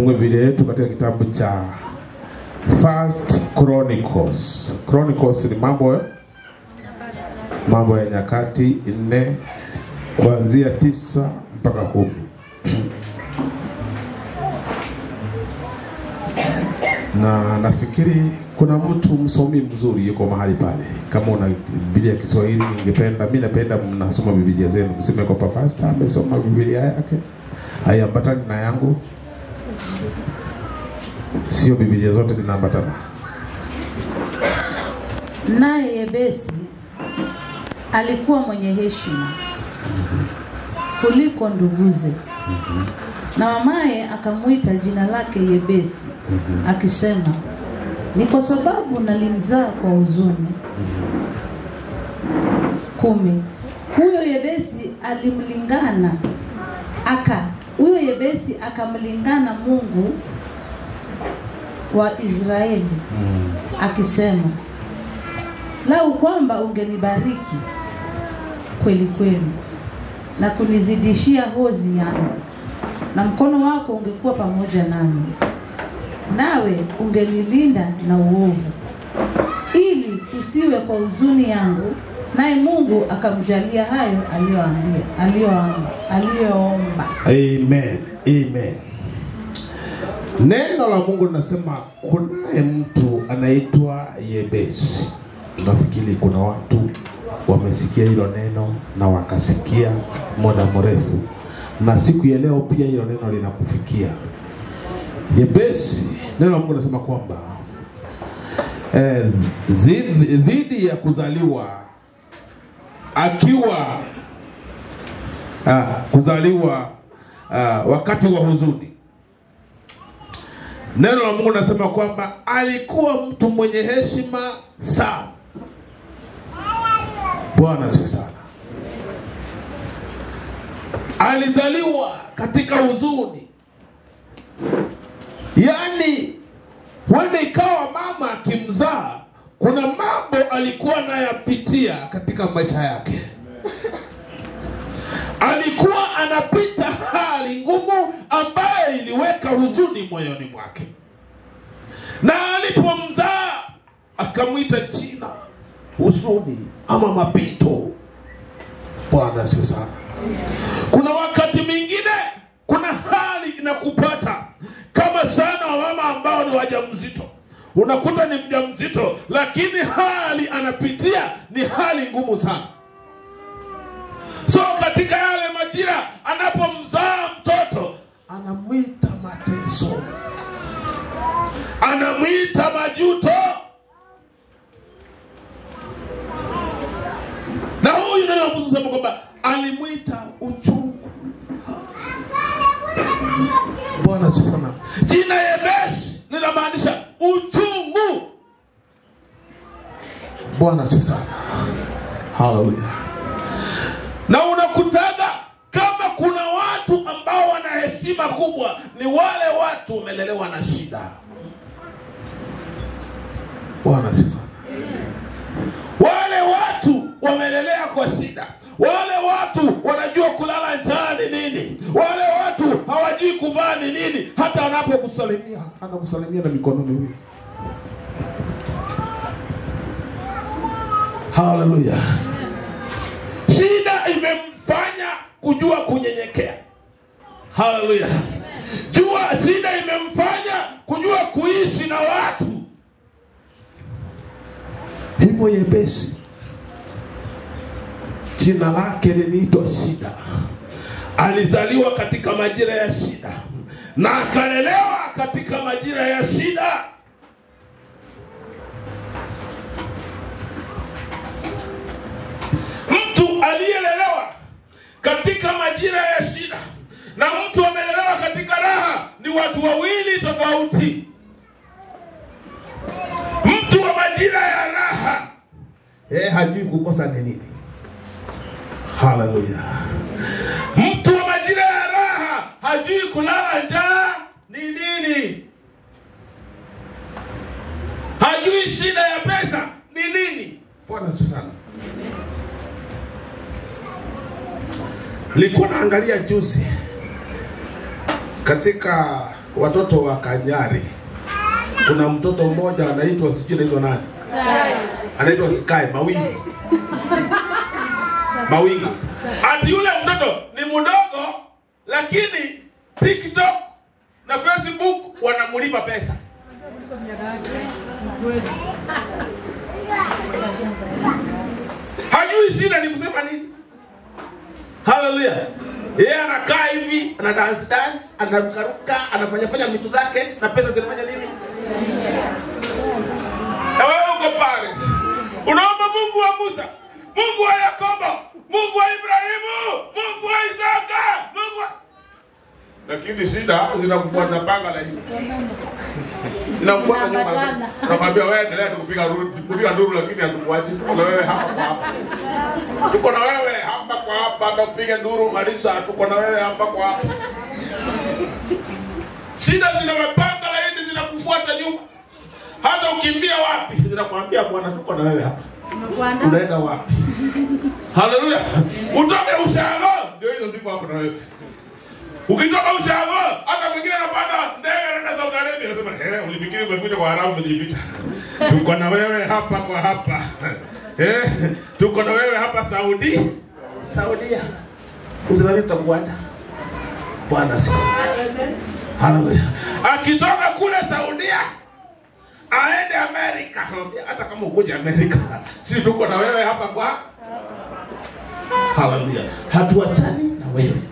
Tufungue Biblia yetu katika kitabu cha First Chronicles. Chronicles ni mambo ya nyakati 4 kuanzia 9 mpaka 10. Na nafikiri kuna mtu msomi mzuri yuko mahali pale. Kama una Biblia ya Kiswahili, mimi napenda mnasoma Biblia zenu. Mseme kwa pastor amesoma Biblia yake, haiambatani na yangu. Sio Biblia zote zinaambatana. Naye Yebesi alikuwa mwenye heshima kuliko nduguze. Na mamaye akamuita jina lake Yebesi, akisema, ni kwa sababu nalimzaa kwa huzuni. 10. Huyo Yebesi akamlingana Mungu wa Israeli, akisema, lau kwamba ungenibariki kweli kweli na kunizidishia hozi yangu, na mkono wako ungekuwa pamoja nami, nawe ungenilinda na uovu, ili usiwe kwa huzuni yangu. Naye Mungu akamjalia hayo aliyoomba. Amen. Amen. Neno la Mungu linasema kuna mtu anaitwa Yebesi. Nafikiri kuna watu wamesikia hilo neno na wakasikia muda mrefu, na siku ya leo pia hilo neno linakufikia. Yebesi, neno la Mungu linasema kwamba dhidi ya kuzaliwa wakati wa huzuni. Neno la Mungu linasema kwamba alikuwa mtu mwenye heshima sana. Bwana asifiwe sana. Alizaliwa katika huzuni. Yaani wende ikawa mama akimzaa, kuna mambo alikuwa anayapitia katika maisha yake. Alikuwa anapita hali ngumu ambayo iliweka huzuni moyoni mwake. Na alipomzaa akamuita jina huzuni ama mapito. Bwana asifiwe sana. Kuna wakati mwingine kuna hali inakupata kama sana wamama ambao ni wajamzito. Unakuta ni mjamzito lakini hali anapitia ni hali ngumu sana. So katika yale majira anapomzaa mtoto anamuita mateso, anamuita majuto. Na huyu neno la Mungu sema kwamba alimuita uchungu. Bwana sana. Jina Yebesi linamaanisha uchungu. Bwana sana. Hallelujah. Na unakutaga kama kuna watu ambao wana heshima kubwa, ni wale watu wamelelewa na shida. Bwana sana. Wale watu wamelelea kwa shida. Wale watu wanajua kulala njaa ni nini. Wale watu hawajui kuvaa ni nini. Hata anapokusalimia, anakusalimia na mikono miwili. Hallelujah. Shida imemfanya kujua kunyenyekea. Hallelujah. Shida imemfanya kujua kuishi na watu. Hivyo Yebesi jina lake liliitwa shida. Alizaliwa katika majira ya shida na akalelewa katika majira ya shida. Mtu aliyelelewa katika majira ya shida na mtu amelelewa katika raha ni watu wawili tofauti. Mtu wa majira ya raha hajui kukosa ni nini. Hallelujah. Mtu wa majira ya raha hajui kulala njaa ni nini. Hajui shida ya pesa ni nini. Bwana sana. Nilikuwa naangalia juzi katika watoto wa Kanyari. Kuna mtoto mmoja anaitwa sijui anaitwa nani? Anaitwa Sky Mawingu. Mawingu. Ati yule mtoto ni mdogo lakini TikTok na Facebook wanamlipa pesa. Hajui shida ni kusema nini. Hallelujah. Yeye anakaa hivi, ana dance, anarukaruka, anafanya vitu zake na pesa zinafanya nini? Na wewe uko pale. Unaomba Mungu wa Musa, Mungu wa Yakobo, Mungu wa Ibrahimu, Mungu wa Isaka, Mungu wa... Lakini shida zinakufuata panga la hivi. Zinakufuata nyuma. Nakwambia wewe endelea kupiga nduru lakini hatukuachi. Tuko na wewe hapa kwa hapa. Tuko na wewe hapa kwa hapa, tupige nduru Marisa, tuko na wewe hapa kwa hapa. Shida zinawapanga laini zinakufuata nyuma. Hata ukimbia wapi, zinakwambia Bwana tuko na wewe hapa. Unaenda wapi? Haleluya. Utoke Ushago, ndio hizo zipo hapo na wewe. Ukitoka Ushago, hata mwingine anapanda ndege anaenda Saudi Arabia, anasema ulifikiri umefika kwa Arabu umejificha. Tuko na wewe hapa kwa hapa. Tuko na wewe hapa Saudia. Usidhani tutakuacha. Bwana sisi. Haleluya. Akitoka kule Saudia aende Amerika. Hata kama ukuje Amerika, si tuko na wewe hapa kwa. Haleluya. Hatuachani na wewe.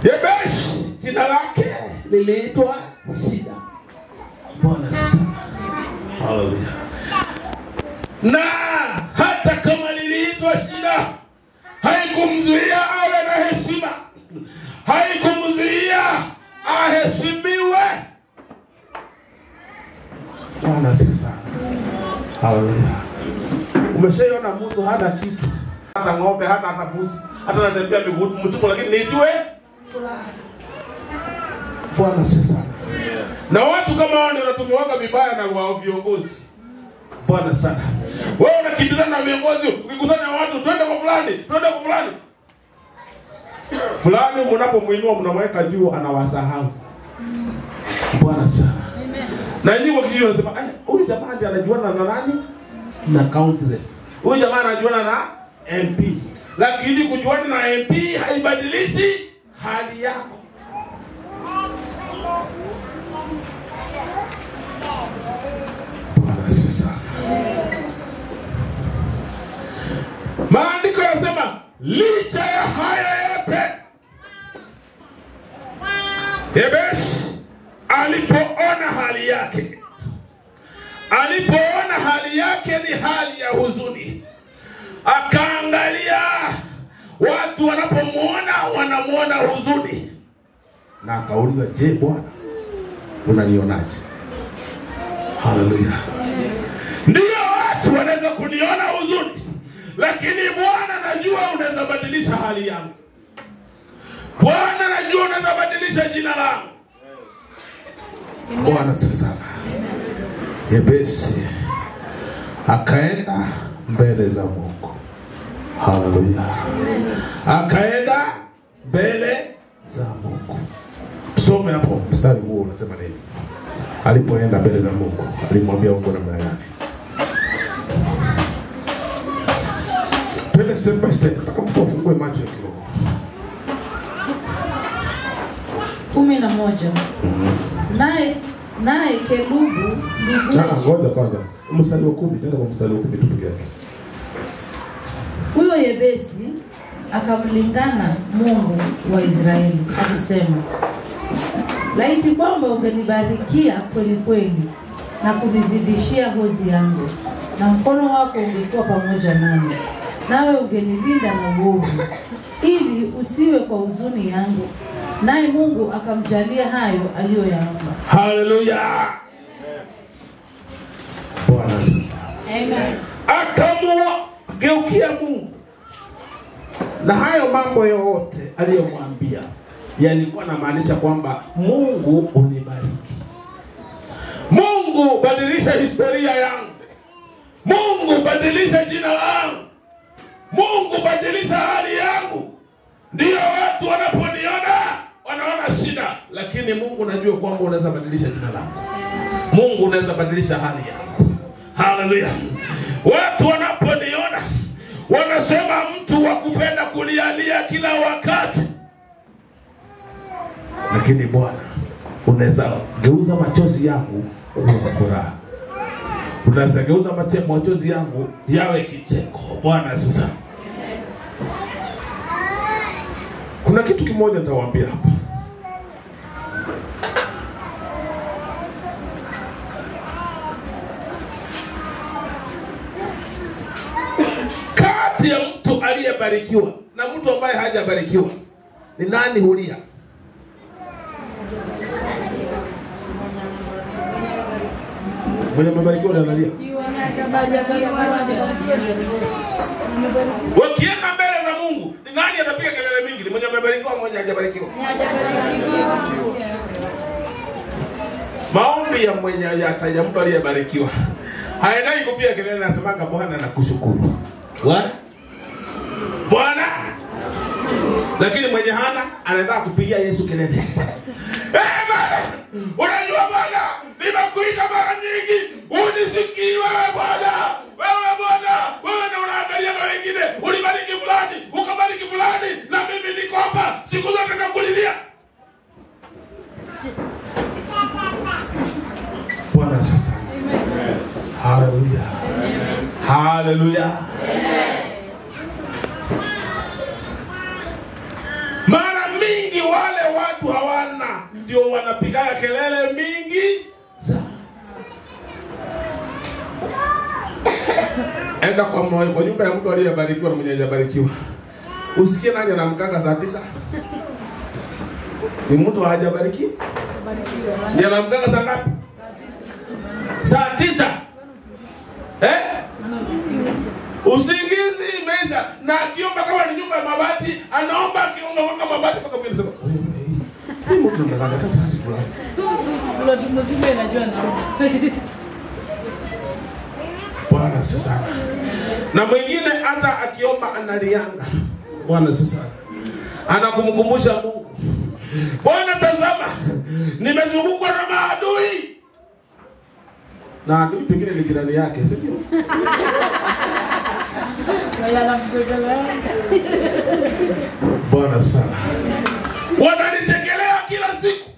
Yebesh, jina lake liliitwa Shida. Bwana sasa. Haleluya. Na hata kama liliitwa Shida, haikumzuia awe na heshima. Haikumzuia aheshimiwe. Bwana sasa. Haleluya. Umeshaona mtu hana kitu, hata ng'ombe, hata mbuzi, hata anatembea miguu mtupu, lakini niitwe fulani. Bwana sasa. Na watu kama wao ndio wanatumiwa vibaya na wao viongozi. Bwana sana. Wewe unakimbizana na viongozi, ukikusanya watu twende kwa fulani. Fulani mnapomuinua mnamweka juu anawasahau. Bwana sana. Na nyinyi kwa kijiji unasema, huyu jamaa ndiye anajuana na nani? Na county. Huyu jamaa anajuana na MP. Lakini kujuana na MP haibadilishi hali yako. Bwana sasa. Maandiko yanasema licha ya haya yote, Yebesh alipoona hali yake ni hali ya huzuni, akaangalia watu wanamuona huzuni, na akauliza, je, Bwana unanionaje? Haleluya. Ndio watu wanaweza kuniona huzuni, lakini Bwana najua unaweza badilisha hali yangu. Bwana najua unaweza badilisha jina langu. Bwana sifa sana. Yebesi akaenda mbele za Mungu. Haleluya. Akaenda mbele za Mungu. Tusome hapo mstari huo unasema nini? Alipoenda mbele za Mungu, alimwambia Mungu namna gani? Twende step by step, nataka mtu afungue macho ya kiroho. 11. Naye Kelubu ngoja kwanza. Mstari wa 10, nenda kwa mstari wa 10 tu peke yake. Huyo Yebesi akamlingana Mungu wa Israeli akisema, laiti kwamba ungenibarikia kweli kweli na kunizidishia hozi yangu, na mkono wako ungekuwa pamoja nami, nawe ungenilinda na uovu, ili usiwe kwa huzuni yangu. Naye Mungu akamjalia hayo aliyoyaomba. Haleluya. Bwana sasa. Amen. Akamgeukia Mungu. Na hayo mambo yote aliyomwambia yalikuwa yanamaanisha kwamba Mungu unibariki. Mungu badilisha historia yangu. Mungu badilisha jina langu. Mungu badilisha hali yangu. Ndio watu wanaponiona wanaona shida, lakini Mungu najua kwamba unaweza badilisha jina lako. Mungu unaweza badilisha hali yako. Haleluya. Watu wanaponiona wanasema mtu wa kupenda kulialia kila wakati, lakini Bwana unaweza geuza machozi yangu kuwa furaha. Unaweza geuza machozi yangu yawe kicheko. Bwana Yesu. Kuna kitu kimoja nitawaambia hapa. Kati ya mtu aliyebarikiwa na mtu ambaye hajabarikiwa, ni nani hulia? Mwenye amebarikiwa analia. Wakienda mbele za Mungu, ni nani atapiga kelele mingi? Ni mwenye amebarikiwa au mwenye hajabarikiwa? Maombi ya mwenye ya mtu aliyebarikiwa haendai kupiga kelele, anasemaga Bwana nakushukuru. Bwana. Lakini mwenye hana anaenda kupigia Yesu kelele. Bwana, unajua Bwana, nimekuita mara nyingi, unisikii wewe Bwana. Wewe Bwana, wewe na unaangalia na wengine, ulibariki fulani, ukabariki fulani, na mimi niko hapa siku zote nakulilia. Bwana sasa. Amen. Haleluya. Haleluya. Mara mingi wale watu hawana ndio wanapiga kelele mingi sana. Enda kwa nyumba ya mtu aliyebarikiwa na mwenye hajabarikiwa. Usikie nani anamkanga saa 9? Ni mtu hajabarikiwa. Ni anamkanga saa ngapi? Saa 9. Usingizi imeisha, na akiomba kama ni nyumba ya mabati, anaomba akiomba kama mabati mpaka mwingine sema, "Hii mtu mnalala hata sisi tulale." Kuna tumezime inajua na. Bwana sasa. Na mwingine hata akiomba analianga. Bwana sasa. Anakumkumbusha Mungu. Bwana tazama, nimezungukwa na maadui. Na adui pengine ni jirani yake, sio? Bwana sana. Wananichekelea kila siku.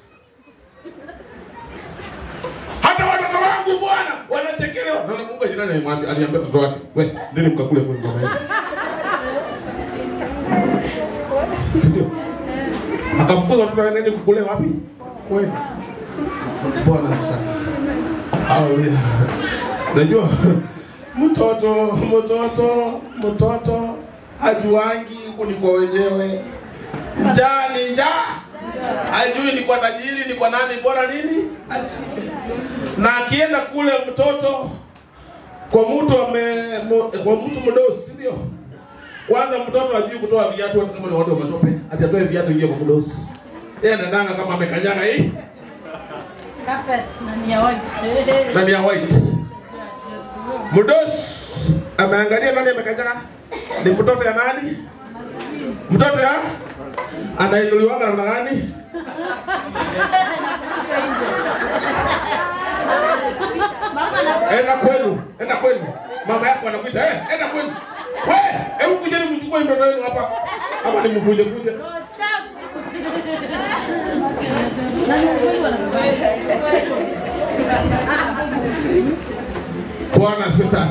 Hata watoto wangu Bwana wanachekelewa. Na nakumbuka jirani aliambia mtoto wake, "We, ndeni mkakule kwa mama yenu." Sio? Akafukuza watoto wengine kukule wapi? Kwenu. Bwana sana. Haleluya. Najua mtoto hajuangi huku ni kwa wenyewe. Njaa ni njaa. Hajui ni kwa tajiri, ni kwa nani, bora nini? Ashibe. Na akienda kule mtoto kwa mtu mdosi, ndio. Kwanza mtoto hajui kutoa viatu hata kama ni watu wa matope. Atatoe viatu ingie kwa mdosi. Yeye anadanga kama amekanyaga hii. Carpet na ya white. Nani ya white? Mdosi ameangalia nani amekanyaga? Ni mtoto ya nani? Mtoto ya anainuliwa na nani? Enda kwenu. Mama yako anakuita, enda kwenu. Wewe, ukuje nimchukue mtoto wenu hapa. Hapa ni mvuje. Bwana sasa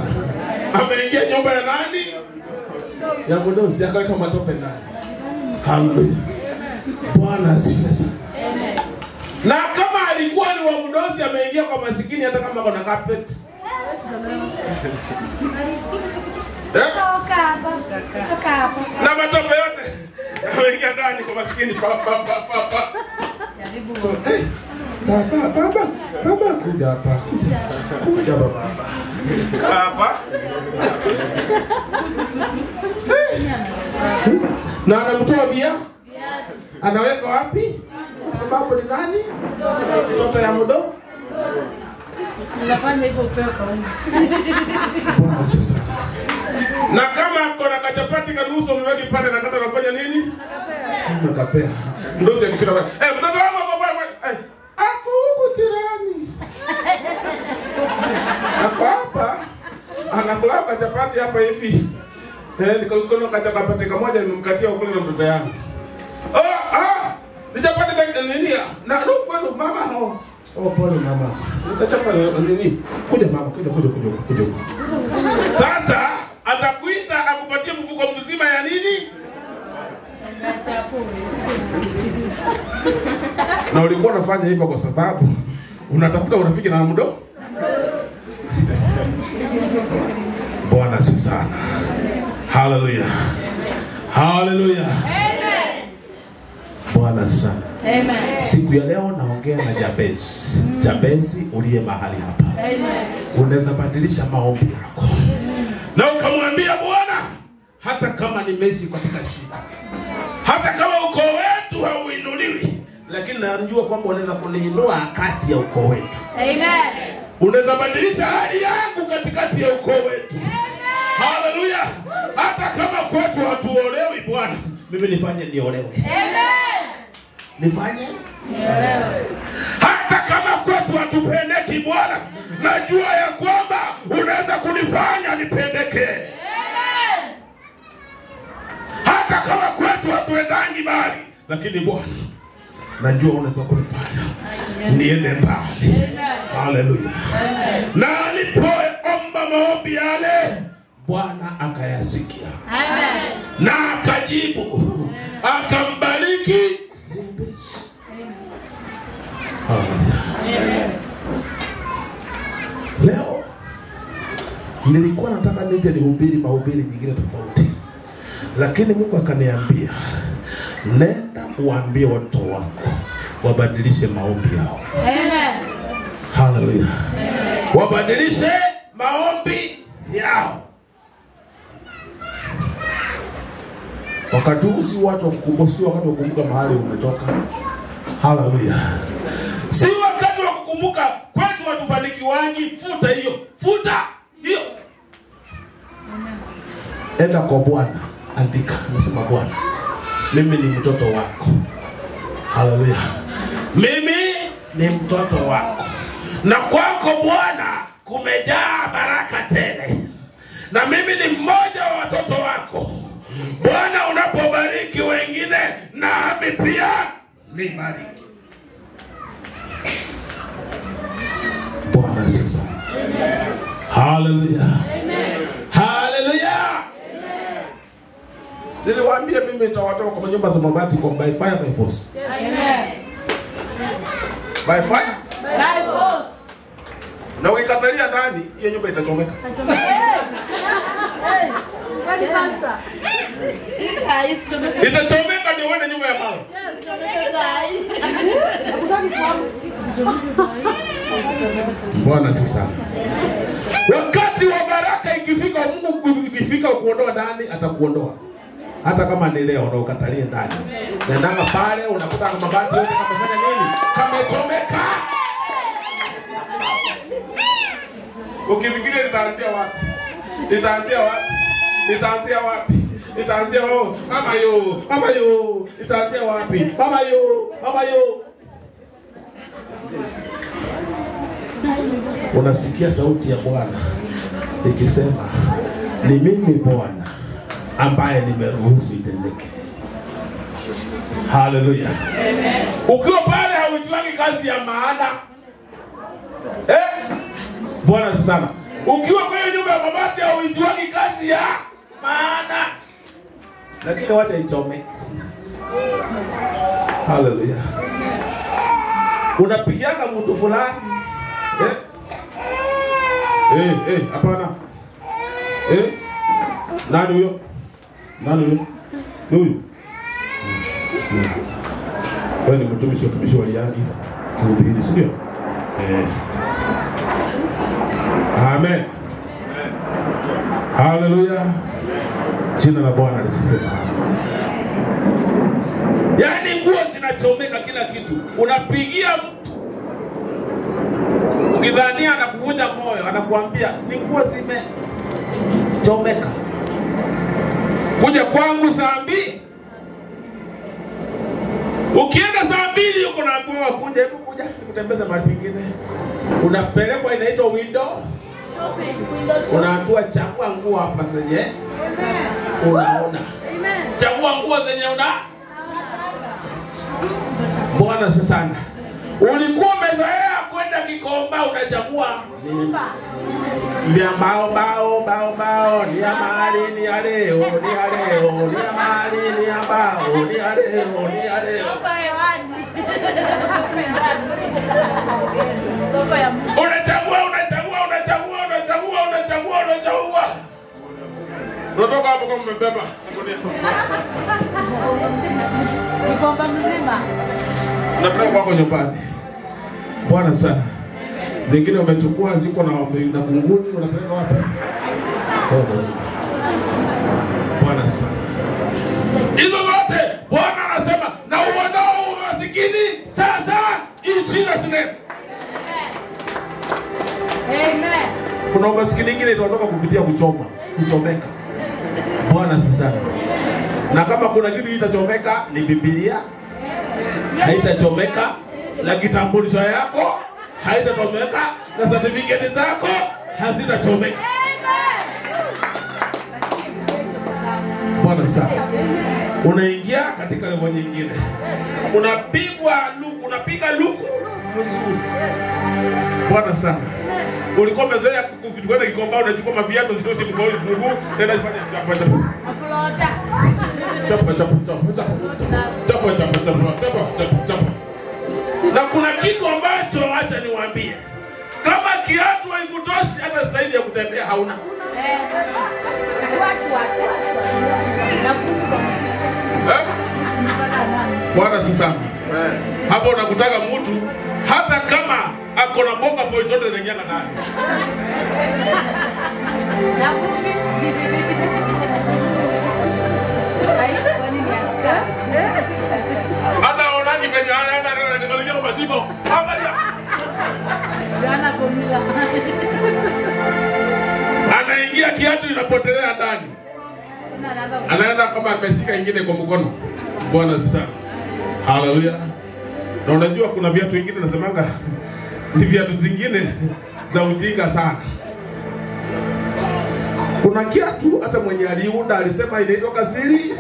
ameingia nyumba ya nani? Ya mdosi, akaweka matope ndani. Haleluya. Bwana asifiwe sana. Amen. Na kama alikuwa ni wa mdosi ameingia kwa masikini hata kama kuna carpet. Toka hapa. Na matope yote ameingia ndani kwa masikini pa. Jaribu. So, baba kuja hapa. Kuja baba. Hapa. Na anamtoa viatu. Anaweka wapi? Kwa sababu ni nani? Mtoto ya mdosi. Unafanya hivyo upewe kaunga. Bwana sasa. Na kama kuna kachapati kanusu umeweki pale na kata unafanya nini? Unakapea. Ndozi akipita pale. Mtoto wangu hapo pale. Ako huko tirani. Ako hapa. Anakula kachapati hapa hivi. Nikakuona kachapati kamoja nimemkatia kule na mtoto yangu. Nijapati nini? Na ndugu mama pole mama. Nikachapa nini? Kuja mama, kuja. Sasa atakuita akupatie mfuko mzima ya nini? Na ulikuwa unafanya hivyo kwa sababu unatafuta urafiki na mdo? Bwana asifiwe sana. Hallelujah. Hallelujah. Amen. Bwana sana. Amen. Siku ya leo naongea na Jabezi. Jabezi uliye mahali hapa. Amen. Unaweza badilisha maombi yako. Na ukamwambia Bwana, hata kama nimeishi katika shida, hata kama ukoo wetu hauinuliwi, lakini najua kwamba unaweza kuniinua kati ya ukoo wetu. Amen. Unaweza badilisha hali yangu katikati ya ukoo wetu. Haleluya. Hata kama kwetu hatuolewi Bwana, mimi nifanye niolewe. Amen. Nifanye? Hata kama kwetu hatupendeki Bwana, najua ya kwamba unaweza kunifanya nipendeke. Amen. Hata kama kwetu hatuendangi mbali, lakini Bwana, najua unaweza kunifanya niende mbali. Haleluya. Na alipoomba maombi yale, Bwana akayasikia. Amen. Na akajibu, akambariki. Amen. Leo nilikuwa nataka nije nihubiri mahubiri nyingine tofauti, lakini Mungu akaniambia nenda uambie watu wako wabadilishe maombi yao. Amen. Hallelujah. Wabadilishe maombi yao. Wakati huu si watu wakukumbuka, wakati wakumbuka mahali umetoka. Hallelujah. Si wakati wa kukumbuka kwetu watufanikiwangi. Futa hiyo. Futa hiyo. Enda kwa Bwana, andika, nasema Bwana, mimi ni mtoto wako. Hallelujah. Mimi ni mtoto wako. Na kwako Bwana kumejaa baraka tele. Na mimi ni mmoja wa watoto wako. Bwana, unapobariki wengine, nami pia nibariki. Bwana sasa. Hallelujah. Amen. Hallelujah. Amen. Niliwaambia mimi nitawatoa kwa nyumba za mabati kwa by fire by force. Amen. By fire By force. na ukikatalia ndani, hiyo nyumba itachomeka. Kwani pastor? Itachomeka ndio uone nyumba ya mawe. Bwana sasa. Wakati wa baraka ikifika, Mungu ikifika kuondoa ndani, atakuondoa. Hata kama ni leo ndio ukatalie ndani. Nendanga pale unakuta kama mabati yote kamefanya nini? Kamechomeka. Ukifikiria nitaanzia wapi? Nitaanzia wapi? Nitaanzia wapi? Nitaanzia wao. Mama yo. Nitaanzia wapi? Mama yo. Unasikia sauti ya Bwana ikisema, ni mimi Bwana ambaye nimeruhusu itendeke. Hallelujah. Amen. Ukiwa pale haujuangi kazi ya maana. Bwana sana. Ukiwa kwa hiyo nyumba ya mabati haujuangi kazi ya maana. Lakini wacha ichome. Hallelujah. Unapigianga mtu fulani. Hapana. Nani huyo? Huyu. Wewe ni mtumishi wa liangi. Kuhubiri, si ndio? Amen. Hallelujah. Jina la Bwana lisifiwe sana. Yaani nguo zinachomeka kila kitu. Unapigia mtu. Ukidhania anakuvunja moyo, anakuambia ni nguo zimechomeka. Kuja kwangu saa 2. Ukienda saa 2 uko na nguo kuja, hebu kuja nikutembeza mahali pengine. Unapelekwa inaitwa window. Unaambiwa chagua nguo hapa zenye unaona. Chagua nguo zenye una. Bwana sana. Ulikuwa umezoea kwenda Gikomba unachagua mbao ni ya mali ni ya leo ni ya mali ni ya mbao ni ya leo ni ya leo. Unachagua. Unatoka hapo kama umebeba. Gikomba mzima. Napenda kwako nyumbani. Bwana sana. Zingine umechukua ziko na kunguni unapeleka wapi? Bwana sana. Hizo zote Bwana anasema na uondoe umasikini sasa in Jesus name. Amen. Kuna umasikini mwingine itaondoka kupitia kuchomeka. Bwana sana. Na kama kuna kitu kitachomeka ni Biblia. Haitachomeka, na kitambulisho yako haitachomeka, na certificate zako hazitachomeka. Bwana sana. Unaingia katika level nyingine. Unapiga luku mzuri. Bwana sana. Ulikuwa umezoea kukwenda Gikomba unachukua maviatu zitoshi mguu, tena ifanye chapa. Na kuna kitu ambacho acha niwaambie. Kama kiatu haikutoshi hata staili ya kutembea hauna. Bwana sana. Hapo unakutaka mtu hata kama ako na bonga boy zote zenye ndani. Hata onani penye anaenda nikalia kwa masibo. Angalia. Jana formula. Anaingia kiatu inapotelea ndani. Anaenda kama ameshika nyingine kwa mkono. Bwana sana. Haleluya. Na unajua kuna viatu vingine nasemanga ni viatu zingine za ujinga sana. Kuna kiatu hata mwenye aliunda alisema inaitwa sili.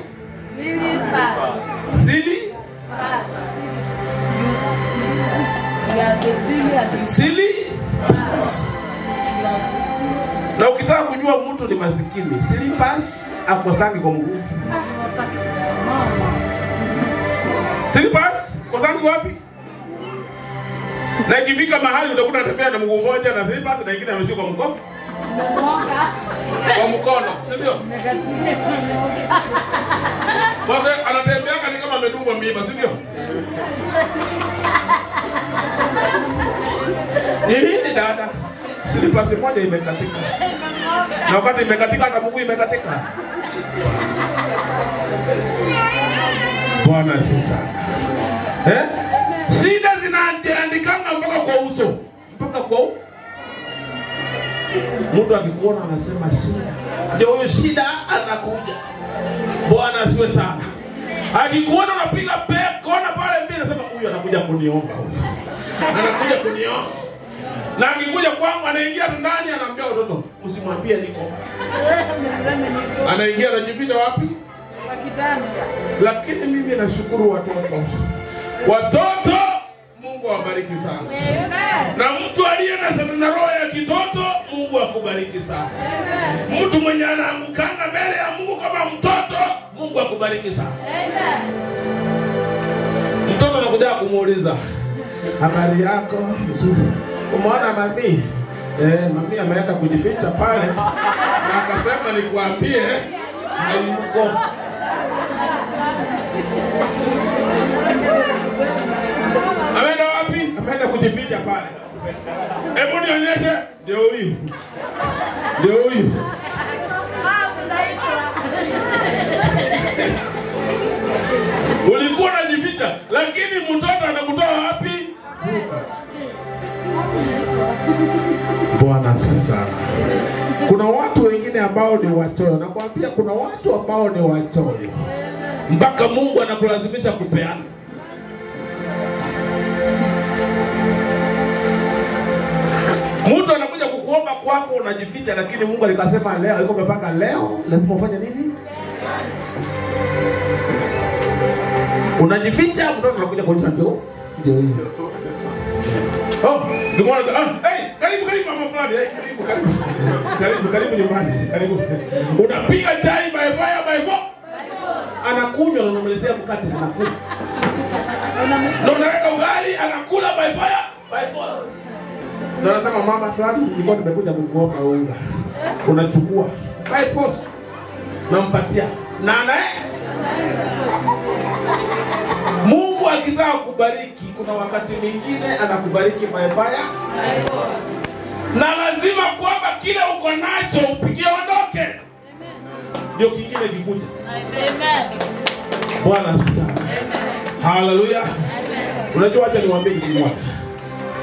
Sili. Na ukitaka kujua mtu ni masikini, slippers akosangi kwa mguu. Slippers kosangi wapi? Na ikifika mahali utakuta anatembea na mguu mmoja na slippers na nyingine ameshika kwa mkono. Kwa mkono, si ndio? Basi anatembea kama amedungwa miiba, si ndio? Ni dada. Slippers moja imekatika. Na wakati imekatika hata mguu imekatika. Bwana sana. Shida zinaandikanga mpaka kwa uso. Mpaka kwa mtu akikuona anasema shida. Ndio huyo shida anakuja. Bwana asiwe sana. Akikuona unapiga kona pale mbele anasema huyu anakuja kuniomba huyu. Anakuja kuniomba. Na akikuja kwangu anaingia ndani anaambia watoto usimwambie niko. Anaingia anajificha wapi? Kwa kitanda. Lakini mimi nashukuru watoto Mungu awabariki sana. Amen. Na mtu aliye na roho ya kitoto Mungu akubariki sana. Amen. Mtu mwenye anaangukanga mbele ya Mungu kama mtoto Mungu akubariki sana. Amen. Mtoto anakuja kumuuliza habari yako nzuri. Umeona mami? Mami ameenda kujificha pale na akasema nikuambie hayuko. Ameenda wapi? Ameenda kujificha pale. Hebu nionyeshe. Ndio huyu. Ndio huyu. Ulikuwa unajificha lakini mtoto anakutoa wapi? Bwana asifiwe sana. Kuna watu wengine ambao ni wachoyo. Nakwambia kuna watu ambao ni wachoyo. Mpaka Mungu anakulazimisha kupeana. Mtu anakuja kukuomba kwako unajificha, lakini Mungu alikasema leo, alikuwa amepanga leo lazima ufanye nini? Unajificha, mtoto anakuja kuonyesha ndio hiyo. Oh, good morning. Hey, karibu mama fulani. Hey, karibu nyumbani. Karibu. Unapiga chai by fire by force. Anakunywa na unamletea mkate anakunywa. Na unaweka ugali anakula by fire by force. Na unasema mama fulani nilikuwa nimekuja kukuomba unga. Unachukua by force. Nampatia. Na Mungu akitaka kubariki, kuna wakati mwingine anakubariki by fire. Na lazima kwamba kile uko nacho upigie ondoke. Amen. Ndio kingine kikuja. Amen. Bwana asifiwe. Amen. Hallelujah. Amen. Unajua acha niwaambie kitu kimoja.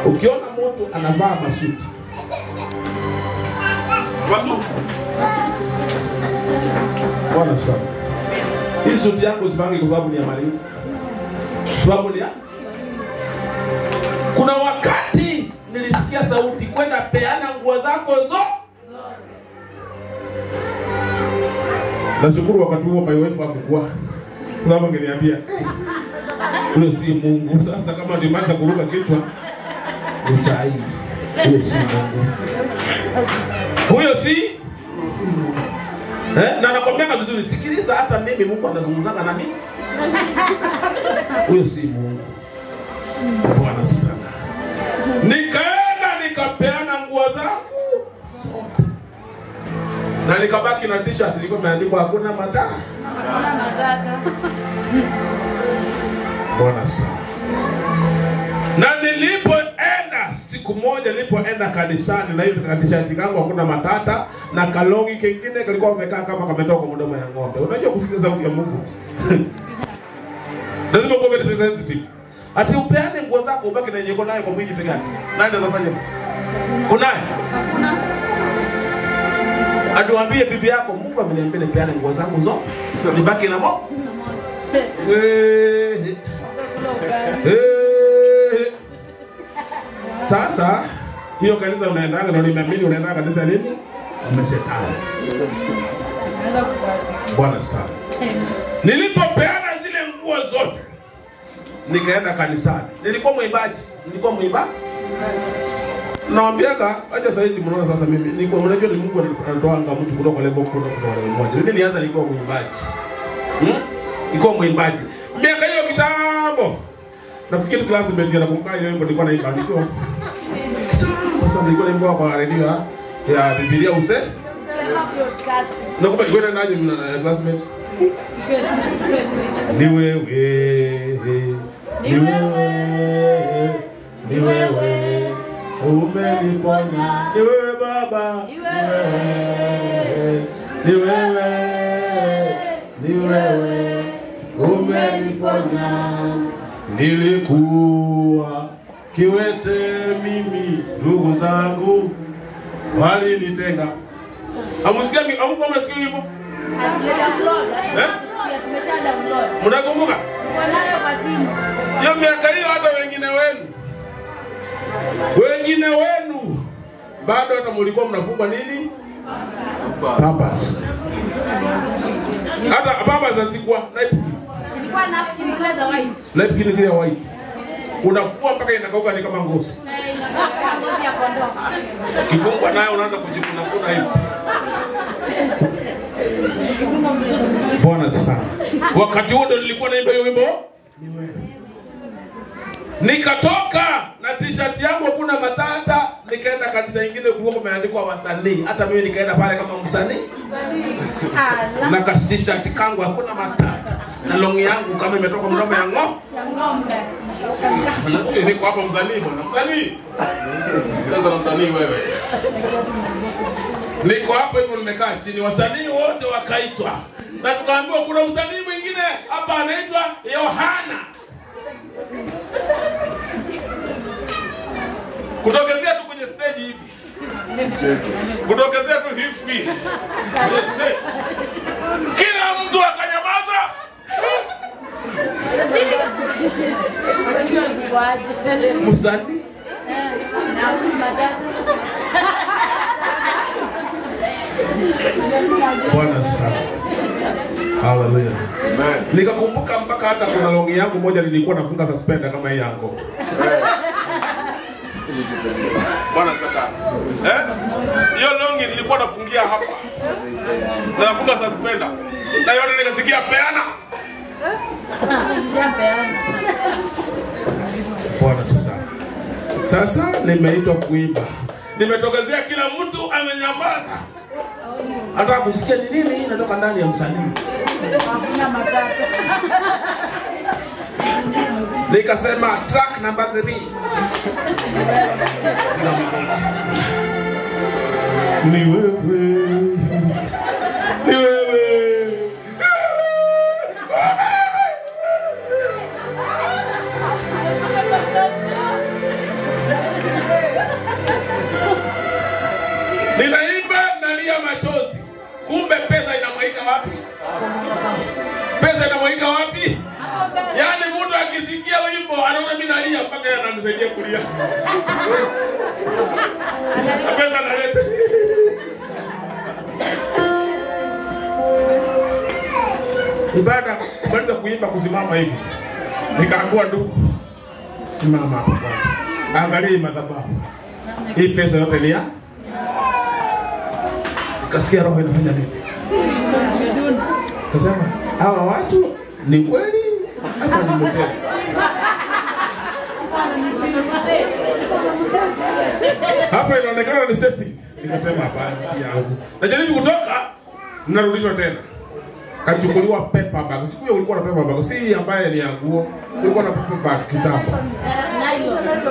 Ukiona mtu anavaa masuti. Bwana asifiwe. Hii suti yako usipange kwa sababu ni ya Maria. Sababu ni ya? Kuna wakati nilisikia sauti kwenda peana nguo zako zote. Nashukuru wakati huo my wife hakuwa. Sababu angeniambia, huyo si Mungu. Sasa kama nimeanza kuruka kichwa, ni sahihi. Huyo si Mungu. Huyo si? Na nakwambia vizuri, sikiliza hata mimi Mungu anazungumzana na mimi. Huyo si Mungu. Bwana sana. Nikaenda nikapeana nguo zangu zote. Na nikabaki na t-shirt ilikuwa imeandikwa hakuna matata. Hakuna matata. Bwana sana. Na nilipoenda siku moja nilipoenda kanisani na hiyo t-shirt yangu hakuna matata na kalongi kingine kalikuwa umekaa kama kametoka mdomo ya ng'ombe. Unajua kusikia sauti ya Mungu. Lazima uwe very sensitive. Ati upeane nguo zako ubaki na yenye uko nayo kwa mwili peke yake. Nani anafanya? Kunaye? Hakuna. Atuambie bibi yako, Mungu ameniambia nipeane nguo zangu zote. Nibaki na Mungu. Sasa hiyo kanisa unaendanga na nimeamini unaenda kanisa nini? Umeshetani. Bwana sana. Nilipopeana zile nguo zote nikaenda kanisani. Nilikuwa mwimbaji. Naambiaga acha saizi mnaona sasa mimi nilikuwa mnajua ni Mungu anatoa anga mtu kutoka level kuna level moja. Mimi nilianza nilikuwa mwimbaji. Nilikuwa mwimbaji. Miaka hiyo kitambo. Nafikiri class mmoja na kumkaa ile wimbo nilikuwa naimba nilikuwa. Kitambo sana nilikuwa naimba kwa radio ya Biblia use. Nakumbuka ilikuwa naje na classmate. Ni wewe umeniponya, ni wewe Baba, ni wewe umeniponya. Nilikuwa kiwete mimi, ndugu zangu walinitenga. Amusikia mnasikia hivyo? Mnakumbuka? Hiyo miaka hiyo hata wengine wenu bado hata mlikuwa mnafungwa nini? Papas. Hata papas zilikuwa napkin. Ilikuwa napkin zile za white. Napkin zile white. Unafua mpaka inakauka ni kama ngozi. Ngozi ya kondoo. Kifungwa nayo unaanza kujikuna hivi. Bwana sana. Wakati huo ndo nilikuwa naimba hiyo wimbo. Nikatoka na t-shirt yangu hakuna matata, nikaenda kanisa nyingine kulikuwa kumeandikwa wasanii. Hata mimi nikaenda pale kama msanii. Na t-shirt kangu hakuna matata. Na longi yangu kama imetoka mdomo ya ng'ombe. Niko hapa msanii bwana, msanii. Sasa na msanii wewe. Niko hapo hivyo nimekaa chini, wasanii wote wakaitwa. Na tukaambiwa kuna msanii mwingine hapa anaitwa Yohana. Kutokezea tu kwenye stage stage hivi. Kutokezea tu hivi. Kwenye stage. Kila mtu akanyamaza. Musandi? Bwana sana. Hallelujah. Amen. Nikakumbuka mpaka hata kuna longi yangu moja nilikuwa nafunga suspender kama hii yangu. Bwana sana. Hiyo longi nilikuwa nafungia hapa. Na nafunga suspender. Na yote nikasikia peana. Bwana sana. Sasa nimeitwa kuimba. Nimetokezea kila mtu amenyamaza. Hata kusikia ni nini hii inatoka ndani ya msanii. Nikasema track number 3. Ni wewe. Ni wewe. Ninaimba nalia machozi. Kumbe pesa inamwaika wapi? Pesa inamwaika wapi? Yaani mtu akisikia wimbo anaona mimi nalia mpaka yeye ananisaidia kulia. Pesa naleta. Ibada kumaliza kuimba kusimama hivi. Nikaambiwa ndugu, simama hapo kwanza. Angalia madhabahu. Hii pesa yote ni ya? Kasikia roho inafanya nini? Kasema, hawa watu ni kweli hapa ni mtego. Hapa inaonekana ni safety. Nikasema hapana, si yangu. Najaribu kutoka, ninarudishwa tena. Kachukuliwa paper bag. Siku hiyo ulikuwa na paper bag, si ambaye ni ya nguo. Ulikuwa na paper bag kitambo.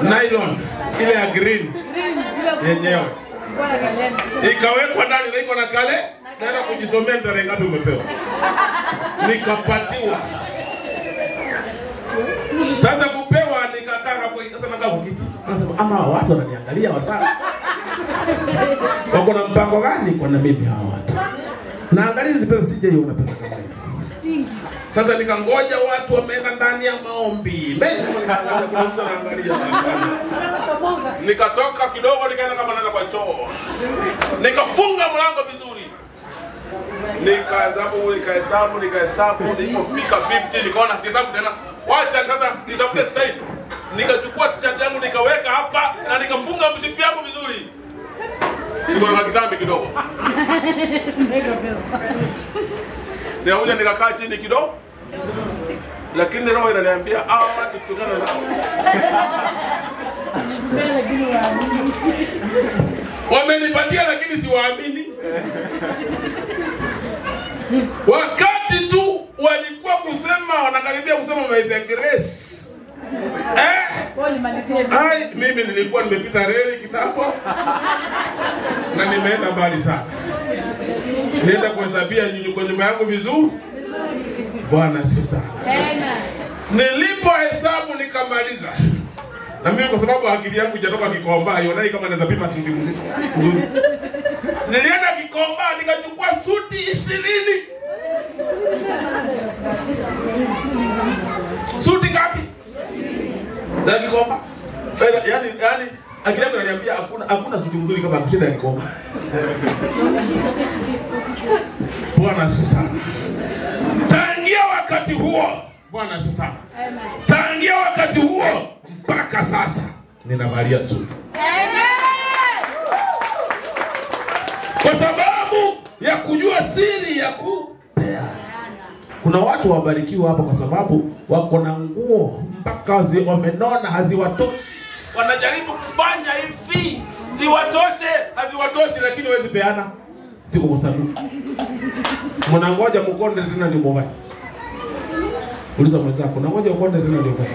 Nylon. Ile ya green. Yenyewe. Ikawekwa ndani na iko na kale. Naenda kujisomea tarehe ngapi umepewa. Nikapatiwa. Sasa kupewa nikakaa hapo sasa nakaa kwa kiti. Anasema ama watu wananiangalia wataka. Wako na mpango gani kwa na mimi hawa watu? Naangalia hizi pesa sije hiyo una pesa kama hizo. Sasa nikangoja watu wameenda ndani ya maombi. Mbele kuna mtu anaangalia. Nikatoka kidogo nikaenda kama naenda kwa choo. Nikafunga mlango vizuri. Nikahesabu nilipofika 50 nikaona sihesabu tena. Wacha sasa nitafute style. Nikachukua t-shirt yangu nikaweka hapa na nikafunga mshipi yangu vizuri. Niko na kitambi kidogo. Nikakuja nikakaa chini kidogo. Lakini roho inaniambia watu tukana nao. Wamenipatia lakini siwaamini. Wakati tu walikuwa kusema wanakaribia kusema by the grace. Mimi nilikuwa nimepita reli kitambo. Na nimeenda mbali sana. Nienda kuhesabia kwa nyumba yangu vizuri. Bwana sio sana. Amen. Nilipohesabu nikamaliza. Na mimi kwa sababu akili yangu hajatoka Kikomba, haionai kama naweza pima suti nzuri. Nilienda Kikomba nikachukua suti 20. Suti ngapi? Za Kikomba. Yaani akili yangu inaniambia hakuna suti nzuri kama kushinda Kikomba. Bwana sio sana. Tangia wakati huo, Bwana sio sana. Tangia wakati huo mpaka sasa ninavalia suti. Kwa sababu ya kujua siri ya kupea. Kuna watu wabarikiwa hapa kwa sababu wako na nguo mpaka wamenona haziwatoshi. Wanajaribu kufanya hivi haziwatoshi lakini hawezi peana. Siko kwa sanduku. Mnangoja mkonde tena ni mboga. Uliza mwenzako, nangoja ukonde tena ndio kwa.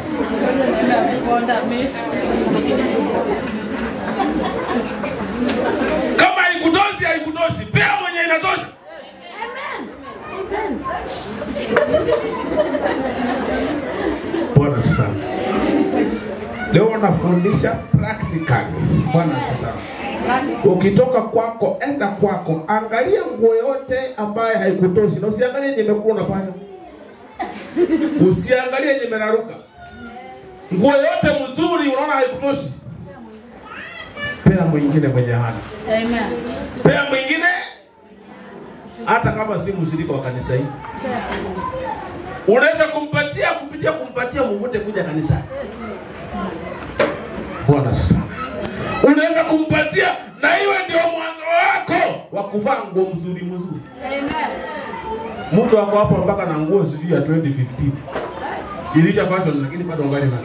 Kama haikutoshi, pea mwenye inatosha. Amen. Bwana sana. Leo nafundisha practically. Bwana asifiwe sana. Ukitoka kwako, enda kwako, angalia nguo yote ambaye haikutoshi. Na usiangalie yenye imekula unapanya. Usiangalie yenye imeraruka. Nguo yote mzuri unaona haikutoshi, pea mwingine mwenye hana. Amen. Pea mwingine hata kama si mshirika wa kanisa hii. Unaweza kumpatia mvute kuja kanisani. Bwana sana. Unaweza kumpatia na iwe ndio mwanzo wako wa kuvaa nguo mzuri. Amen. Mtu wako hapo mpaka na nguo sijui ya 2015. Ilisha fashion lakini bado ngali na.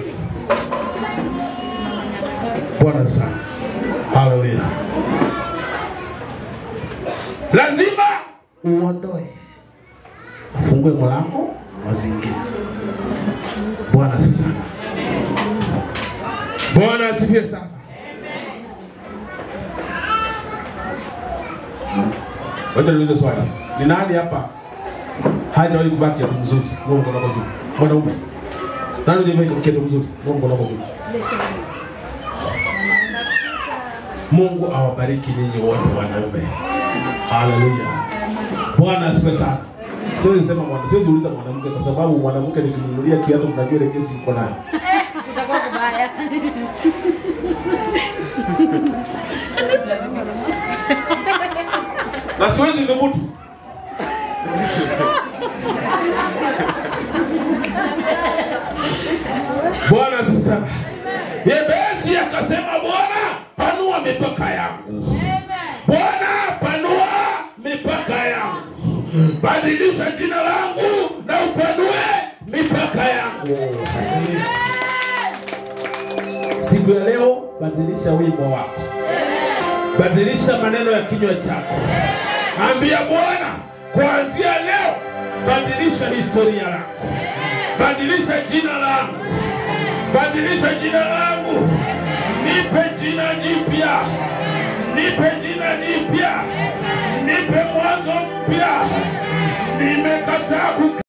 Bwana sana. Hallelujah. Lazima uondoe. Fungue mlango mazingira. Bwana asifiwe sana. Bwana asifiwe sana. Wacha niulize swali. Ni nani hapa hajawahi kuvaa kiatu mzuri? Mungu mkono wako juu. Mwanaume. Nani hajawahi kuvaa kiatu mzuri? Mungu mkono wako juu. Mungu awabariki nyinyi wote wanaume. Hallelujah. Bwana asifiwe sana. Siwezi uliza mwanamke kwa sababu mwanamke nikimnunulia kiatu mnajua ile kesi iko nayo. Sitakuwa kubaya. Na siwezi dhubutu. Bwana asifiwe sana. Yebesi akasema, Bwana panua mipaka yangu. Bwana panua mipaka yangu. Badilisha jina langu na upanue mipaka yangu. Siku ya leo badilisha wimbo wako. Badilisha maneno ya kinywa chako. Ambia Bwana, kuanzia leo badilisha historia yako. Badilisha jina langu. Badilisha jina langu. Nipe jina jipya. Nipe jina jipya. Nipe mwanzo mpya. Nimekataa